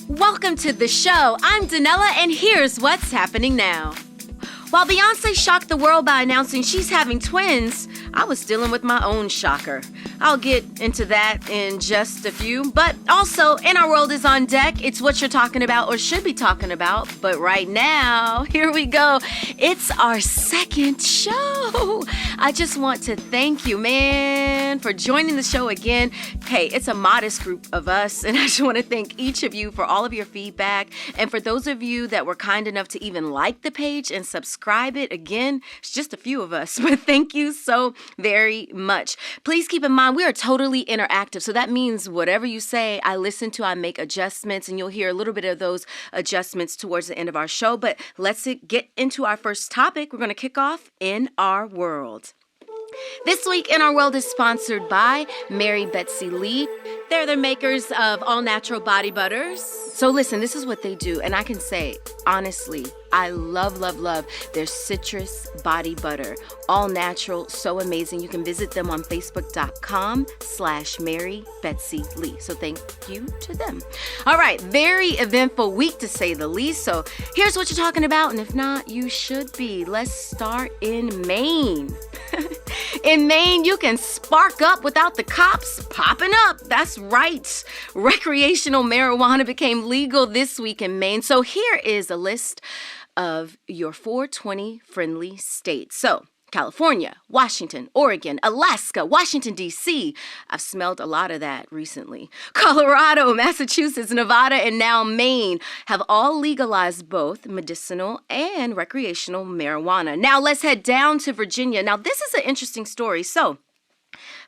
Welcome to the show. I'm Danella, and here's what's happening now. While Beyonce shocked the world by announcing she's having twins, I was dealing with my own shocker. I'll get into that in just a few, but also In Our World is on deck. It's what you're talking about or should be talking about, but right now, here we go. It's our second show. I just want to thank you, man, for joining the show again. Hey, it's a modest group of us, and I just want to thank each of you for all of your feedback, and for those of you that were kind enough to even like the page and subscribe it. Again, it's just a few of us, but thank you so very much. Please keep in mind, we are totally interactive, so that means whatever you say, I listen to, I make adjustments, and you'll hear a little bit of those adjustments towards the end of our show. But let's get into our first topic. We're going to kick off In Our World. This week In Our World is sponsored by Mary Betsy Lee. They're the makers of all natural body butters. So listen, this is what they do, and I can say, honestly, I love their citrus body butter. All natural, so amazing. You can visit them on Facebook.com/Mary Betsy Lee. So thank you to them. All right, very eventful week to say the least. So here's what you're talking about, and if not, you should be. Let's start in Maine. In Maine, you can spark up without the cops popping up. That's right. Recreational marijuana became legal this week in Maine. So here is a list of your 420-friendly states. So, California, Washington, Oregon, Alaska, Washington, D.C. I've smelled a lot of that recently. Colorado, Massachusetts, Nevada, and now Maine have all legalized both medicinal and recreational marijuana. Now let's head down to Virginia. Now this is an interesting story. So,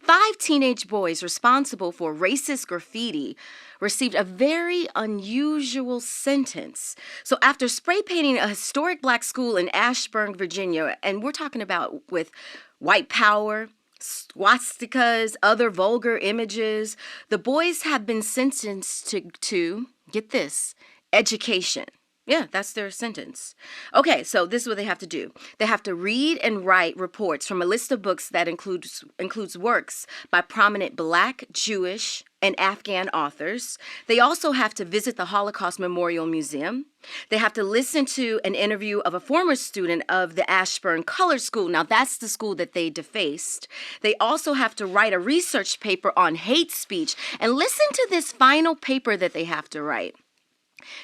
5 teenage boys responsible for racist graffiti received a very unusual sentence. So after spray painting a historic black school in Ashburn, Virginia, and we're talking about with white power, swastikas, other vulgar images, the boys have been sentenced to get this, education. Yeah, that's their sentence. Okay, so this is what they have to do. They have to read and write reports from a list of books that includes works by prominent Black, Jewish, and Afghan authors. They also have to visit the Holocaust Memorial Museum. They have to listen to an interview of a former student of the Ashburn Color School. Now, that's the school that they defaced. They also have to write a research paper on hate speech. And listen to this final paper that they have to write.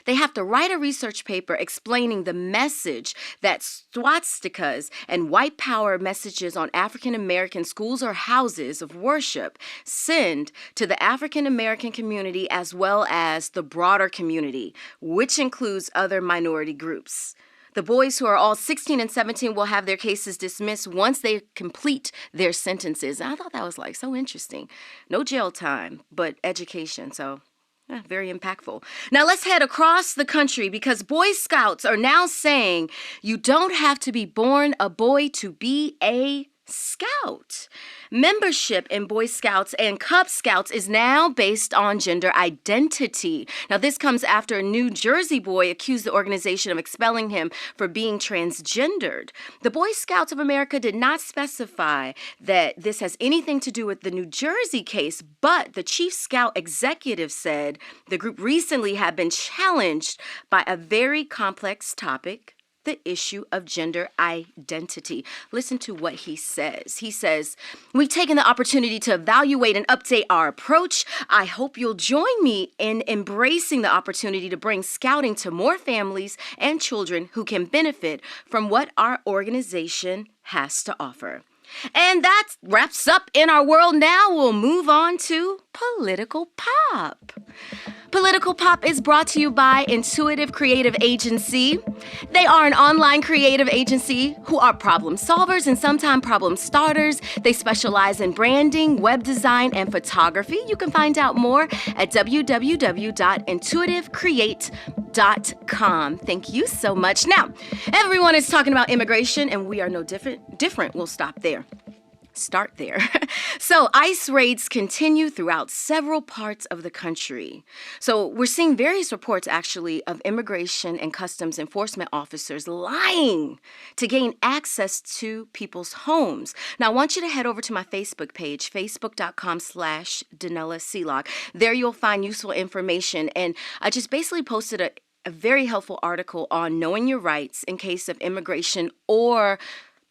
They have to write a research paper explaining the message that swastikas and white power messages on African American schools or houses of worship send to the African American community as well as the broader community, which includes other minority groups. The boys, who are all 16 and 17, will have their cases dismissed once they complete their sentences. And I thought that was so interesting. No jail time, but education. So very impactful. Now let's head across the country because Boy Scouts are now saying you don't have to be born a boy to be a Scout. Membership in Boy Scouts and Cub Scouts is now based on gender identity. Now, this comes after a New Jersey boy accused the organization of expelling him for being transgendered. The Boy Scouts of America did not specify that this has anything to do with the New Jersey case, but the Chief Scout executive said the group recently had been challenged by a very complex topic, the issue of gender identity. Listen to what he says. He says, "We've taken the opportunity to evaluate and update our approach. I hope you'll join me in embracing the opportunity to bring scouting to more families and children who can benefit from what our organization has to offer." And that wraps up In Our World. Now we'll move on to Political Pop. Political Pop is brought to you by Intuitive Creative Agency. They are an online creative agency who are problem solvers and sometimes problem starters. They specialize in branding, web design, and photography. You can find out more at www.intuitivecreate.com. Thank you so much. Now, everyone is talking about immigration, and we are no different. We'll stop there. Start there. So ICE raids continue throughout several parts of the country. So we're seeing various reports, actually, of immigration and customs enforcement officers lying to gain access to people's homes. Now, I want you to head over to my Facebook page, facebook.com/DanellaClock. There you'll find useful information. And I just basically posted a very helpful article on knowing your rights in case of immigration or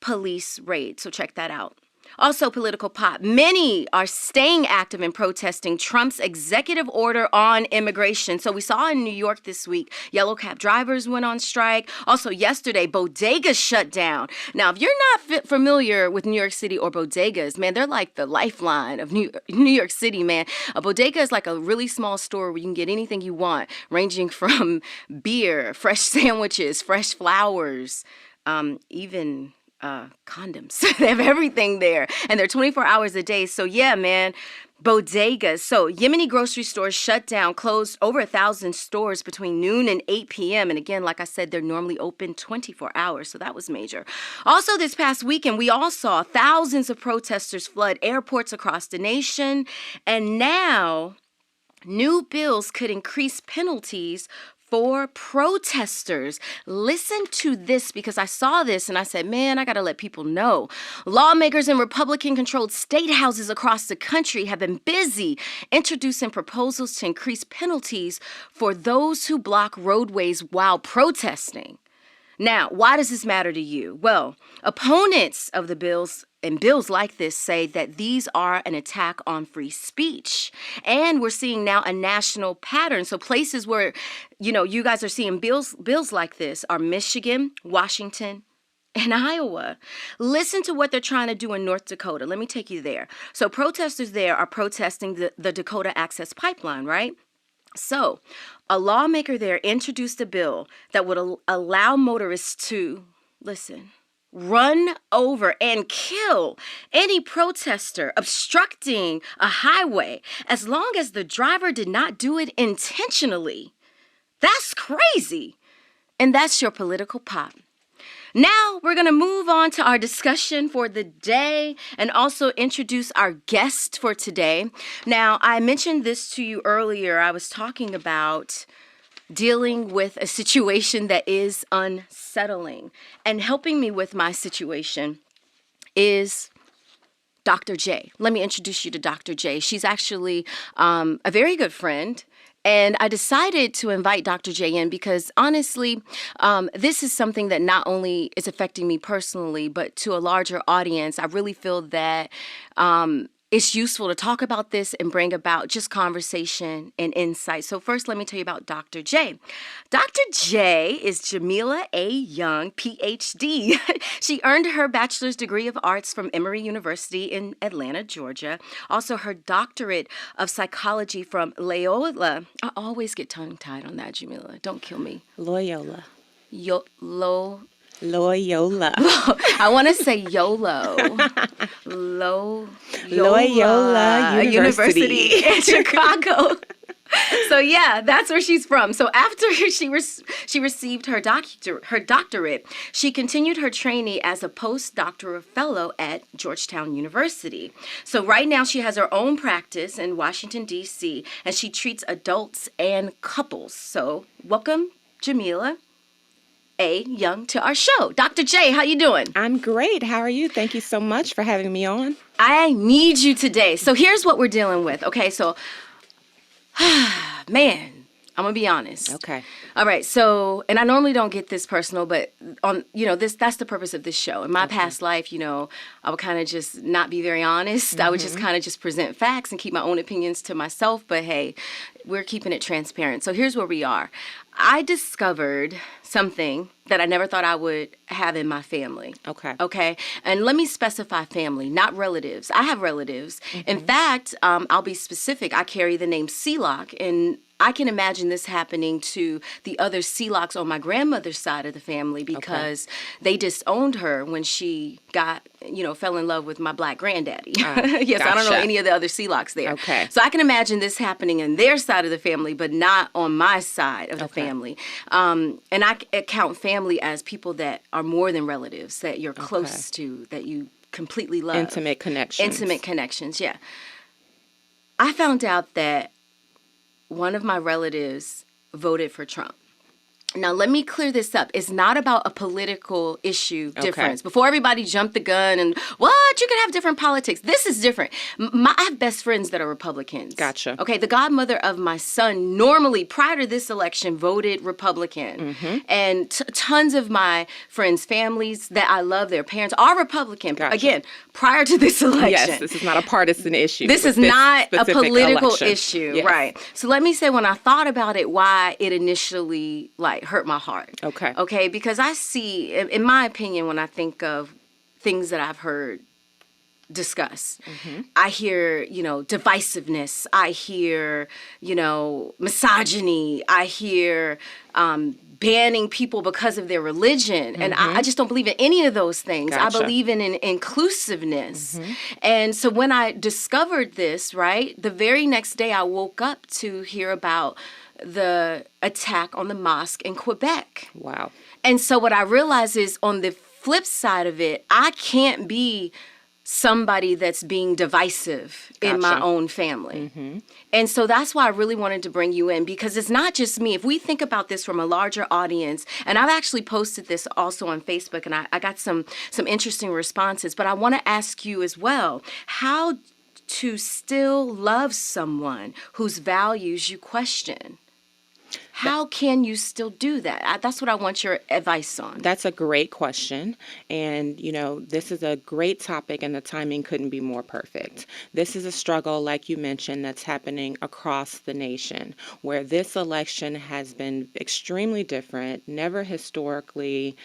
police raid. So check that out. Also, political pop. Many are staying active in protesting Trump's executive order on immigration. So we saw in New York this week, yellow cab drivers went on strike. Also yesterday, bodegas shut down. Now, if you're not familiar with New York City or bodegas, man, they're like the lifeline of New York City, man. A bodega is like a really small store where you can get anything you want, ranging from beer, fresh sandwiches, fresh flowers, even condoms. They have everything there, and they're 24 hours a day. So yeah, man, bodegas. So Yemeni grocery stores shut down, closed over 1,000 stores between noon and 8 p.m. And again, like I said, they're normally open 24 hours. So that was major. Also, this past weekend, we all saw thousands of protesters flood airports across the nation. And now new bills could increase penalties for protesters. Listen to this, because I saw this and I said, man, I got to let people know. Lawmakers in Republican-controlled state houses across the country have been busy introducing proposals to increase penalties for those who block roadways while protesting. Now, why does this matter to you? Well, opponents of the bills and bills like this say that these are an attack on free speech. And we're seeing now a national pattern. So places where, you guys are seeing bills like this are Michigan, Washington, and Iowa. Listen to what they're trying to do in North Dakota. Let me take you there. So protesters there are protesting the Dakota Access Pipeline, right? So a lawmaker there introduced a bill that would allow motorists to, run over and kill any protester obstructing a highway as long as the driver did not do it intentionally. That's crazy. And that's your political pop. Now we're going to move on to our discussion for the day and also introduce our guest for today. Now, I mentioned this to you earlier. I was talking about dealing with a situation that is unsettling. And helping me with my situation is Dr. J. Let me introduce you to Dr. J. She's actually a very good friend. And I decided to invite Dr. J in because, honestly, this is something that not only is affecting me personally, but to a larger audience. I really feel that it's useful to talk about this and bring about just conversation and insight. So first, let me tell you about Dr. J. Dr. J is Jamila A. Young, Ph.D. She earned her bachelor's degree of arts from Emory University in Atlanta, Georgia. Also, her doctorate of psychology from Loyola. I always get tongue-tied on that, Jamila. Don't kill me. Loyola. Loyola. I want to say YOLO. Loyola University in Chicago. So yeah, that's where she's from. So after she received her doctorate, she continued her training as a postdoctoral fellow at Georgetown University. So right now she has her own practice in Washington, D.C., and she treats adults and couples. So welcome, Jamila A. Young, to our show. Dr. J, how you doing? I'm great. How are you? Thank you so much for having me on. I need you today. So here's what we're dealing with. Okay, so, man, I'm going to be honest. Okay. All right, so, and I normally don't get this personal, but that's the purpose of this show. In my past life, I would kind of just not be very honest. Mm-hmm. I would just kind of just present facts and keep my own opinions to myself. But hey, we're keeping it transparent. So here's where we are. I discovered something that I never thought I would have in my family. Okay. And let me specify family, not relatives. I have relatives. Mm-hmm. In fact, I'll be specific. I carry the name Sealock, and I can imagine this happening to the other Sealocks on my grandmother's side of the family because they disowned her when she fell in love with my black granddaddy. Yes, gotcha. I don't know any of the other Sealocks there. Okay. So I can imagine this happening in their side of the family, but not on my side of the family. And I count family as people that are more than relatives, that you're close to, that you completely love. Intimate connections. Intimate connections, yeah. I found out that one of my relatives voted for Trump. Now, let me clear this up. It's not about a political issue difference. Before everybody jumped the gun and, what? You can have different politics. This is different. I have best friends that are Republicans. Gotcha. Okay, the godmother of my son normally, prior to this election, voted Republican. And tons of my friends' families that I love, their parents, are Republican. Gotcha. Again, prior to this election. Yes, this is not a partisan issue. This is not a political election. issue, Yes. right? So let me say, when I thought about it, why it initially hurt my heart. Okay, because I see, in my opinion, when I think of things that I've heard discussed, I hear, divisiveness. I hear, misogyny. I hear banning people because of their religion. And I just don't believe in any of those things. Gotcha. I believe in inclusiveness. And so when I discovered this, right, the very next day I woke up to hear about the attack on the mosque in Quebec. Wow. And so what I realized is, on the flip side of it, I can't be somebody that's being divisive in my own family. And so that's why I really wanted to bring you in, because it's not just me. If we think about this from a larger audience, and I've actually posted this also on Facebook, and I got some interesting responses, but I want to ask you as well, how to still love someone whose values you question. How can you still do that? That's what I want your advice on. That's a great question. And, this is a great topic, and the timing couldn't be more perfect. This is a struggle, like you mentioned, that's happening across the nation, where this election has been extremely different, never historically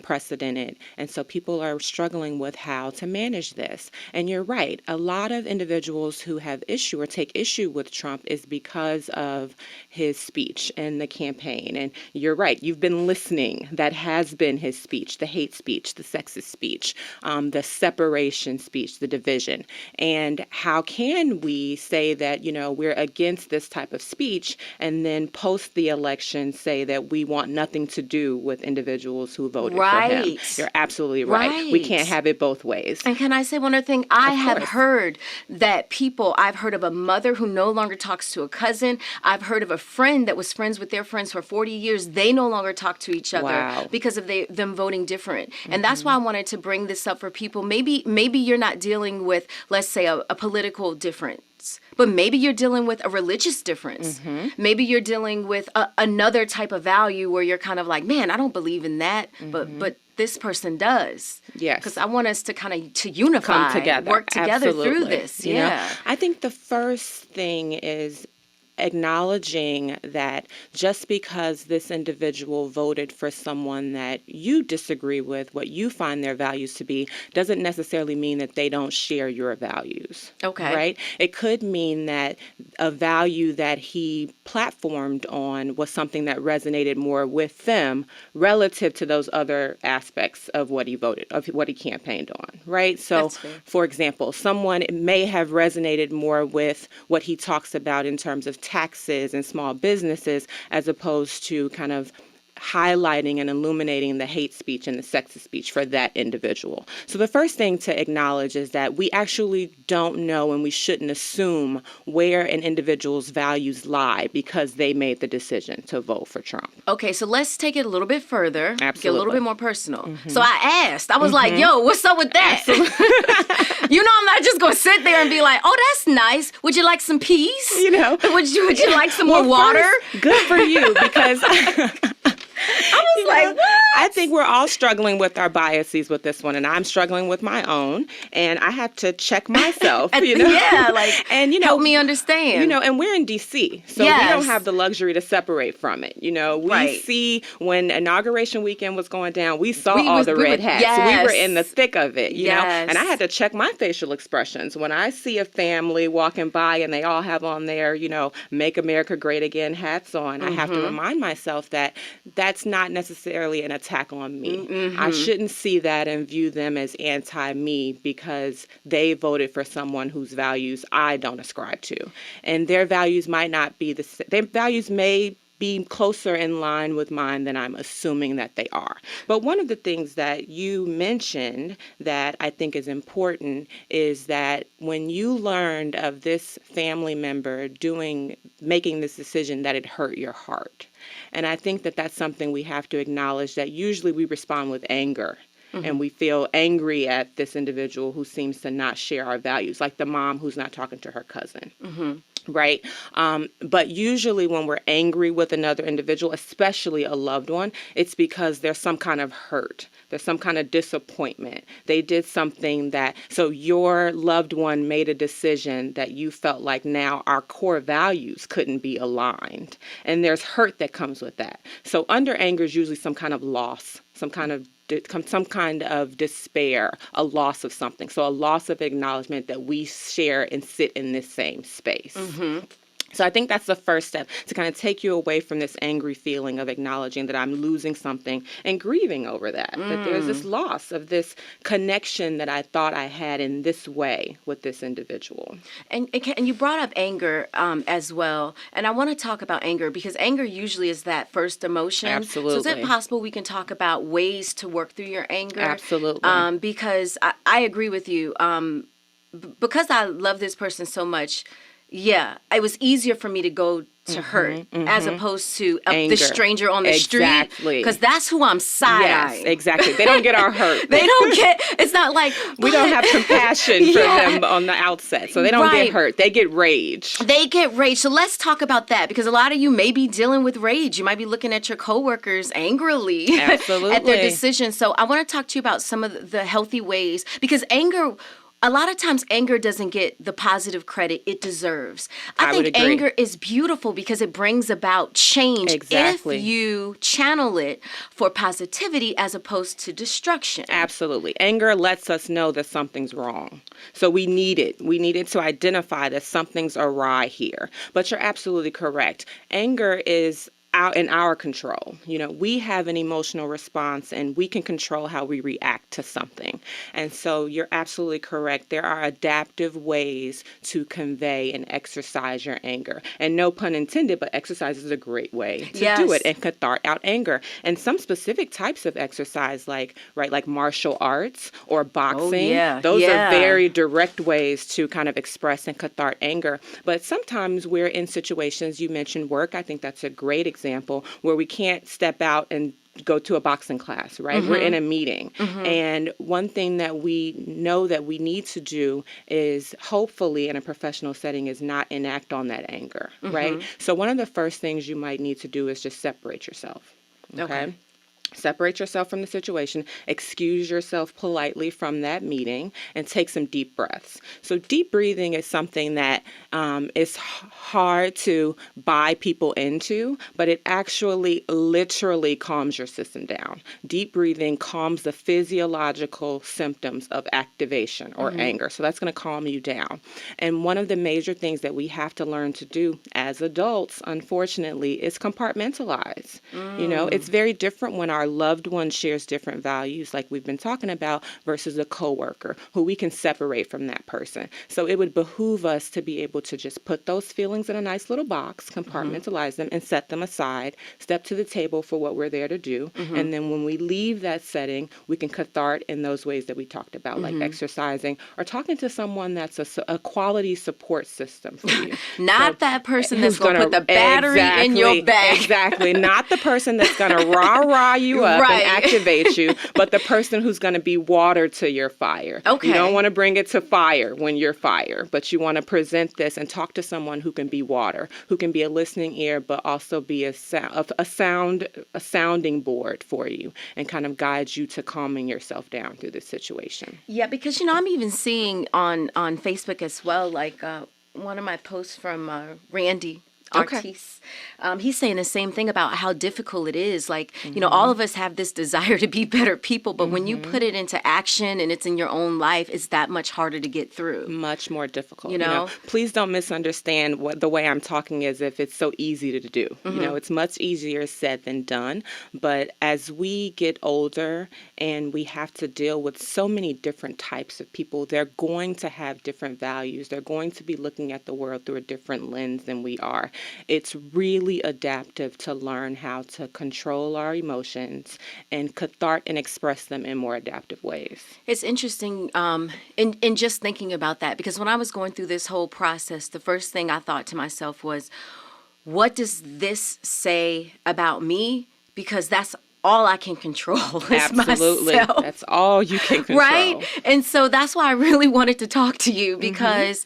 precedented. And so people are struggling with how to manage this. And you're right. A lot of individuals who have issue or take issue with Trump is because of his speech and the campaign. And you're right, you've been listening. That has been his speech, the hate speech, the sexist speech, the separation speech, the division. And how can we say that, we're against this type of speech, and then post the election say that we want nothing to do with individuals who voted for him? You're absolutely right. We can't have it both ways. And can I say one other thing? I have heard that I've heard of a mother who no longer talks to a cousin. I've heard of a friend that was friends with their friends for 40 years. They no longer talk to each other because of them voting different. And that's why I wanted to bring this up for people. Maybe you're not dealing with, let's say, a political difference, but maybe you're dealing with a religious difference. Maybe you're dealing with another type of value where you're kind of like, man, I don't believe in that, but this person does. Yes. Because I want us to kind of unify, come together, work together Absolutely. through this. I think the first thing is acknowledging that just because this individual voted for someone that you disagree with, what you find their values to be, doesn't necessarily mean that they don't share your values. Okay. Right? It could mean that a value that he platformed on was something that resonated more with them relative to those other aspects of what he voted, of what he campaigned on. Right? So, for example, someone may have resonated more with what he talks about in terms of taxes and small businesses, as opposed to kind of highlighting and illuminating the hate speech and the sexist speech for that individual. So the first thing to acknowledge is that we actually don't know, and we shouldn't assume where an individual's values lie because they made the decision to vote for Trump. Okay, so let's take it a little bit further. Absolutely. Get a little bit more personal. So I asked, I was like, yo, what's up with that? I'm not just going to sit there and be like, oh, that's nice. Would you like some peas? Would you like some more water? First, good for you, because I was like, what? I think we're all struggling with our biases with this one, and I'm struggling with my own, and I had to check myself, Yeah, and help me understand. And we're in D.C., so we don't have the luxury to separate from it. We see when inauguration weekend was going down, we saw all the red hats. Yes. We were in the thick of it, Yes. and I had to check my facial expressions. When I see a family walking by and they all have on their, Make America Great Again hats on, I have to remind myself that that's not necessarily an attack on me. I shouldn't see that and view them as anti-me because they voted for someone whose values I don't ascribe to. And their values might not be the same. Their values may be closer in line with mine than I'm assuming that they are. But one of the things that you mentioned that I think is important is that when you learned of this family member making this decision, that it hurt your heart. And I think that that's something we have to acknowledge, that usually we respond with anger. And we feel angry at this individual who seems to not share our values, like the mom who's not talking to her cousin. Right? But usually when we're angry with another individual, especially a loved one, it's because there's some kind of hurt. There's some kind of disappointment. They did something so your loved one made a decision that you felt like now our core values couldn't be aligned. And there's hurt that comes with that. So under anger is usually some kind of loss, some kind of despair, a loss of something. So a loss of acknowledgement that we share and sit in this same space. So I think that's the first step, to kind of take you away from this angry feeling of acknowledging that I'm losing something and grieving over that, that there's this loss of this connection that I thought I had in this way with this individual. And you brought up anger as well. And I want to talk about anger because anger usually is that first emotion. Absolutely. So is it possible we can talk about ways to work through your anger? Absolutely. Because I agree with you. Because I love this person so much, yeah, it was easier for me to go to hurt as opposed to the stranger on the street. Because that's who I'm side-eyeing. Yes, exactly. They don't get our hurt. They don't get, it's not like. We don't have compassion for them on the outset. So they don't get hurt. They get rage. They get rage. So let's talk about that, because a lot of you may be dealing with rage. You might be looking at your coworkers angrily at their decisions. So I want to talk to you about some of the healthy ways, because a lot of times anger doesn't get the positive credit it deserves. I think anger is beautiful because it brings about change if you channel it for positivity as opposed to destruction. Absolutely. Anger lets us know that something's wrong. So we need it. We need it to identify that something's awry here. But you're absolutely correct. Anger is out in our control. We have an emotional response and we can control how we react to something. And so you're absolutely correct. There are adaptive ways to convey and exercise your anger. And no pun intended, but exercise is a great way to do it and cathart out anger. And some specific types of exercise like martial arts or boxing, those are very direct ways to kind of express and cathart anger. But sometimes we're in situations, you mentioned work, I think that's a great example, where we can't step out and go to a boxing class, right? We're in a meeting. And one thing that we know that we need to do is, hopefully in a professional setting, is not enact on that anger, right? So one of the first things you might need to do is just separate yourself, okay? Separate yourself from the situation, excuse yourself politely from that meeting, and take some deep breaths. So deep breathing is something that is hard to buy people into, but it actually literally calms your system down. Deep breathing calms the physiological symptoms of activation or anger. So that's going to calm you down. And one of the major things that we have to learn to do as adults, unfortunately, is compartmentalize. It's very different when our loved one shares different values, like we've been talking about, versus a coworker who we can separate from that person. So it would behoove us to be able to just put those feelings in a nice little box, compartmentalize them, and set them aside, step to the table for what we're there to do. And then when we leave that setting, we can cathart in those ways that we talked about, like exercising or talking to someone that's a quality support system for you. Not that person that's going to put the battery in your back. Exactly. Not the person that's going to rah-rah you up and activate you, but the person who's going to be water to your fire. Okay. You don't want to bring it to fire when you're fire, but you want to present this and talk to someone who can be water, who can be a listening ear, but also be a sounding board for you and kind of guide you to calming yourself down through this situation. Yeah, because, I'm even seeing on Facebook as well, like one of my posts from Randy Artis. He's saying the same thing about how difficult it is. Like, all of us have this desire to be better people, but when you put it into action and it's in your own life, it's that much harder to get through. Much more difficult. Please don't misunderstand the way I'm talking as if it's so easy to do. It's much easier said than done. But as we get older and we have to deal with so many different types of people, they're going to have different values. They're going to be looking at the world through a different lens than we are. it's really adaptive to learn how to control our emotions and cathartic and express them in more adaptive ways. It's interesting in just thinking about that, because when I was going through this whole process, the first thing I thought to myself was, what does this say about me? Because that's all I can control is Absolutely. myself. That's all you can control. Right? And so that's why I really wanted to talk to you, because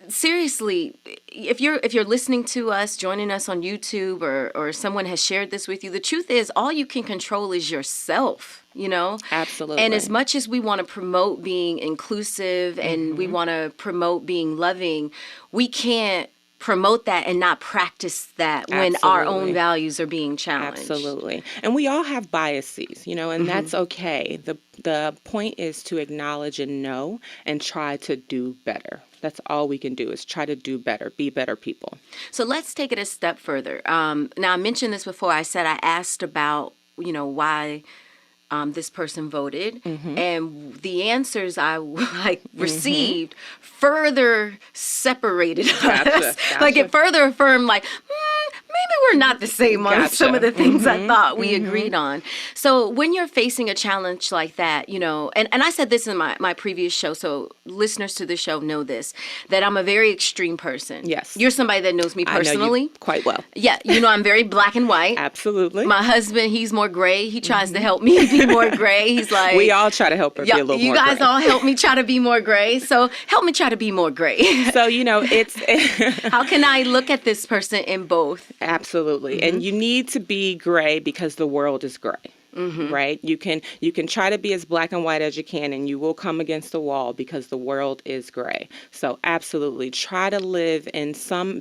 seriously, if you're listening to us, joining us on YouTube, or someone has shared this with you, the truth is all you can control is yourself, you know? Absolutely. And as much as we want to promote being inclusive and we want to promote being loving, we can't promote that and not practice that when our own Absolutely. values are being challenged. Absolutely. And we all have biases, and that's okay. The point is to acknowledge and know and try to do better. That's all we can do is try to do better, be better people. So let's take it a step further. Now, I mentioned this before. I said I asked about, why this person voted, and the answers I received further separated us. Gotcha. Like it further affirmed, like, maybe we're not the same on some of the things I thought we agreed on. So when you're facing a challenge like that, and I said this in my previous show, so listeners to the show know this, that I'm a very extreme person. Yes. You're somebody that knows me personally. I know you quite well. Yeah, I'm very black and white. Absolutely. My husband, he's more gray. He tries to help me be more gray. He's like, we all try to help her be a little more you guys gray. all help me try to be more gray. So help me try to be more gray. So, it's... How can I look at this person in both? Absolutely. And you need to be gray because the world is gray. Right? You can try to be as black and white as you can, and you will come against the wall because the world is gray. So absolutely try to live in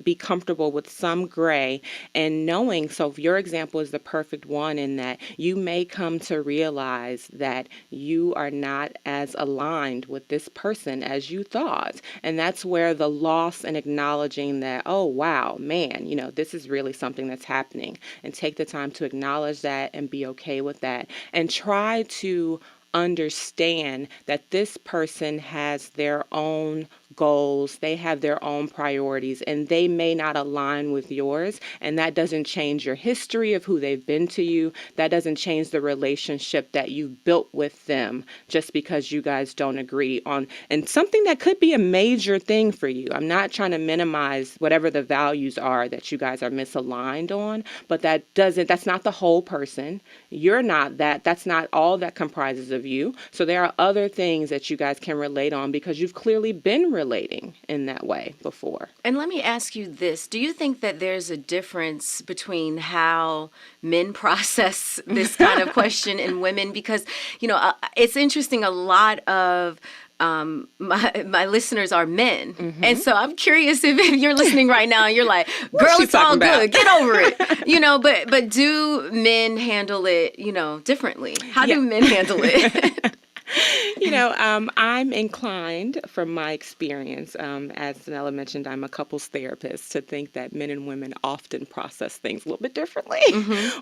be comfortable with some gray, and knowing, so if your example is the perfect one in that you may come to realize that you are not as aligned with this person as you thought. And that's where the loss and acknowledging that, oh, wow, man, this is really something that's happening, and take the time to acknowledge that and be okay with that, and try to understand that this person has their own goals, they have their own priorities, and they may not align with yours, and that doesn't change your history of who they've been to you. That doesn't change the relationship that you've built with them just because you guys don't agree on, and something that could be a major thing for you. I'm not trying to minimize whatever the values are that you guys are misaligned on, but that's not the whole person. You're not that. That's not all that comprises of you. So there are other things that you guys can relate on because you've clearly been relating in that way before. And let me ask you this. Do you think that there's a difference between how men process this kind of question and women? Because, it's interesting. A lot of my listeners are men. And so I'm curious if you're listening right now and you're like, girl, it's all good. Get over it. But do men handle it, differently? How do men handle it? I'm inclined from my experience, as Danella mentioned, I'm a couples therapist, to think that men and women often process things a little bit differently.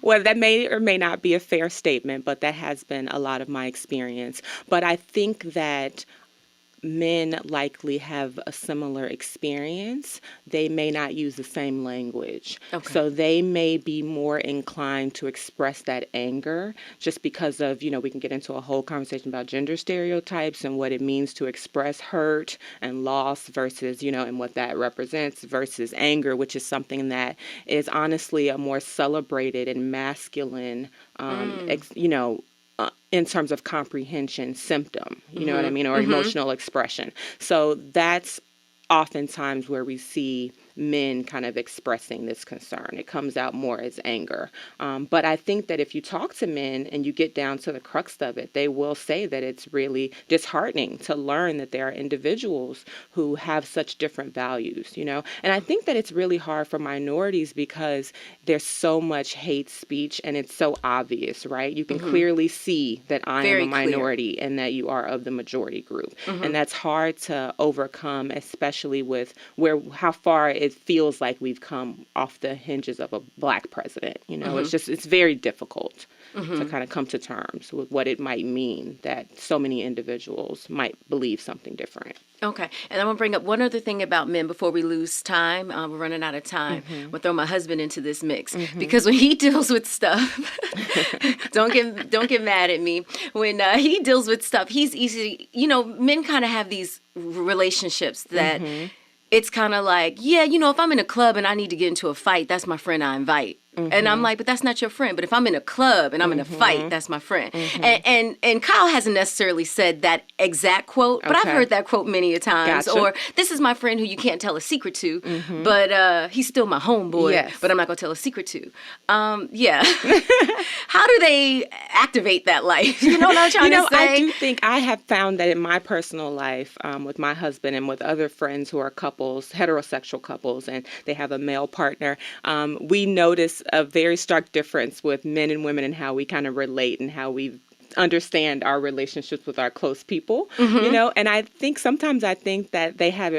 Well, that may or may not be a fair statement, but that has been a lot of my experience. But I think that men likely have a similar experience. They may not use the same language. Okay. So they may be more inclined to express that anger just because of, we can get into a whole conversation about gender stereotypes and what it means to express hurt and loss versus, and what that represents versus anger, which is something that is honestly a more celebrated and masculine, in terms of comprehension symptom, you know what I mean, or emotional expression. So that's oftentimes where we see men kind of expressing this concern. It comes out more as anger. But I think that if you talk to men and you get down to the crux of it, they will say that it's really disheartening to learn that there are individuals who have such different values, And I think that it's really hard for minorities because there's so much hate speech and it's so obvious, right? You can clearly see that I am a minority and that you are of the majority group. And that's hard to overcome, especially with how far it feels like we've come off the hinges of a Black president. It's very difficult to kind of come to terms with what it might mean that so many individuals might believe something different. Okay. And I'm going to bring up one other thing about men before we lose time. We're running out of time. I'm going to throw my husband into this mix because when he deals with stuff, don't get mad at me. When he deals with stuff, he's easy. Men kind of have these relationships that it's kind of like, if I'm in a club and I need to get into a fight, that's my friend I invite. And I'm like, but that's not your friend. But if I'm in a club and I'm in a fight, that's my friend. And Kyle hasn't necessarily said that exact quote, but I've heard that quote many a times. Gotcha. Or this is my friend who you can't tell a secret to, but he's still my homeboy, but I'm not going to tell a secret to. How do they activate that life? You know what I'm trying to say? I do think I have found that in my personal life with my husband and with other friends who are couples, heterosexual couples, and they have a male partner, we notice a very stark difference with men and women and how we kind of relate and how we understand our relationships with our close people, and I think that they have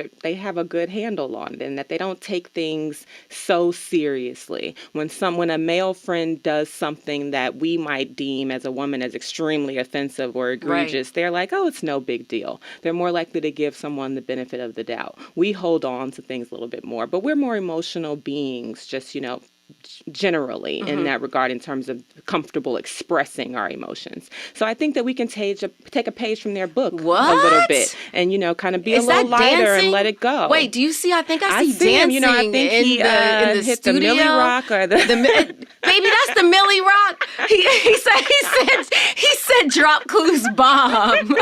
a good handle on it and that they don't take things so seriously. When a male friend does something that we might deem as a woman as extremely offensive or egregious, they're like, oh, it's no big deal. They're more likely to give someone the benefit of the doubt. We hold on to things a little bit more, but we're more emotional beings, just, generally in that regard in terms of comfortable expressing our emotions. So I think that we can take a page from their book a little bit and, kind of be a little lighter dancing? And let it go. Wait, do you see? I think I see dancing. I think he in the hit studio. the Millie Rock or baby, that's the Millie Rock. He said drop clues bomb.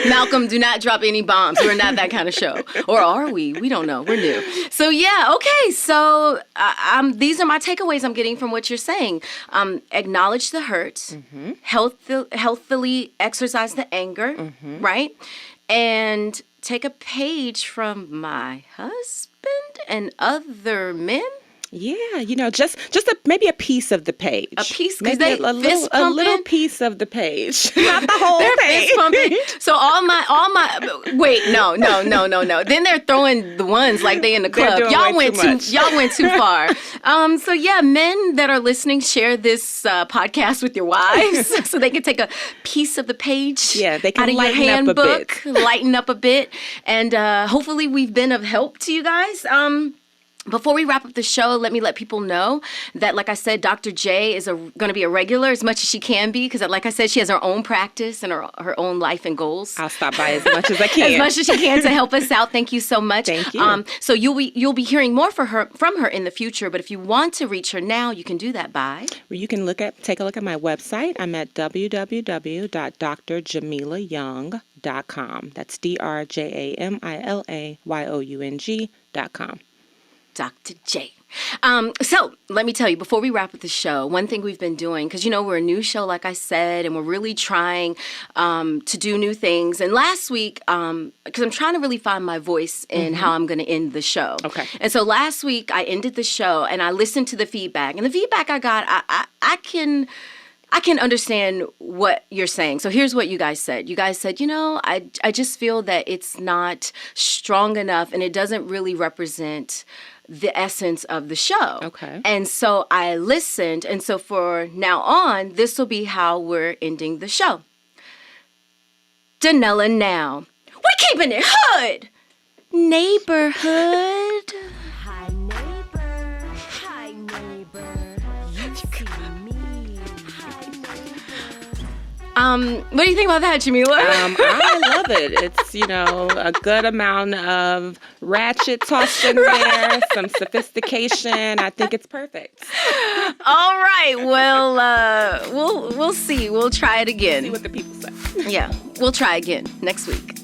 Malcolm, do not drop any bombs. We're not that kind of show. Or are we? We don't know. We're new. So okay. So these are my takeaways I'm getting from what you're saying. Acknowledge the hurt, healthily exercise the anger, right? And take a page from my husband and other men. Yeah, just maybe a piece of the page. A piece, maybe a little piece of the page, not the whole page. Fist pumping. So all my wait, no. Then they're throwing the ones like they in the club. Y'all went too far. Men that are listening, share this podcast with your wives so they can take a piece of the page. Yeah, they can out of your handbook, lighten up a bit, and hopefully we've been of help to you guys. Before we wrap up the show, let people know that, like I said, Dr. J is going to be a regular as much as she can be because, like I said, she has her own practice and her own life and goals. I'll stop by as much as I can. As much as she can to help us out. Thank you so much. Thank you. So you'll be hearing more from her in the future. But if you want to reach her now, you can do that by. Well, you can take a look at my website. I'm at www.drjamilayoung.com. That's DrJamilaYoung.com. Dr. J. So let me tell you, before we wrap up the show, one thing we've been doing, because, we're a new show, like I said, and we're really trying to do new things. And last week, because I'm trying to really find my voice in how I'm going to end the show. Okay. And so last week, I ended the show, and I listened to the feedback. And the feedback I got, I can understand what you're saying. So here's what you guys said. You guys said, I just feel that it's not strong enough, and it doesn't really represent the essence of the show. Okay. And so I listened. And so for now on, this will be how we're ending the show. DanellaNow. We're keeping it hood. Neighborhood. Hi, neighbor. Hi, neighbor. You see me. Hi, neighbor. What do you think about that, Jamila? I love it. It's, a good amount of ratchet tossed in there, some sophistication. I think it's perfect. All right. Well, we'll see. We'll try it again. See what the people say. Yeah, we'll try again next week.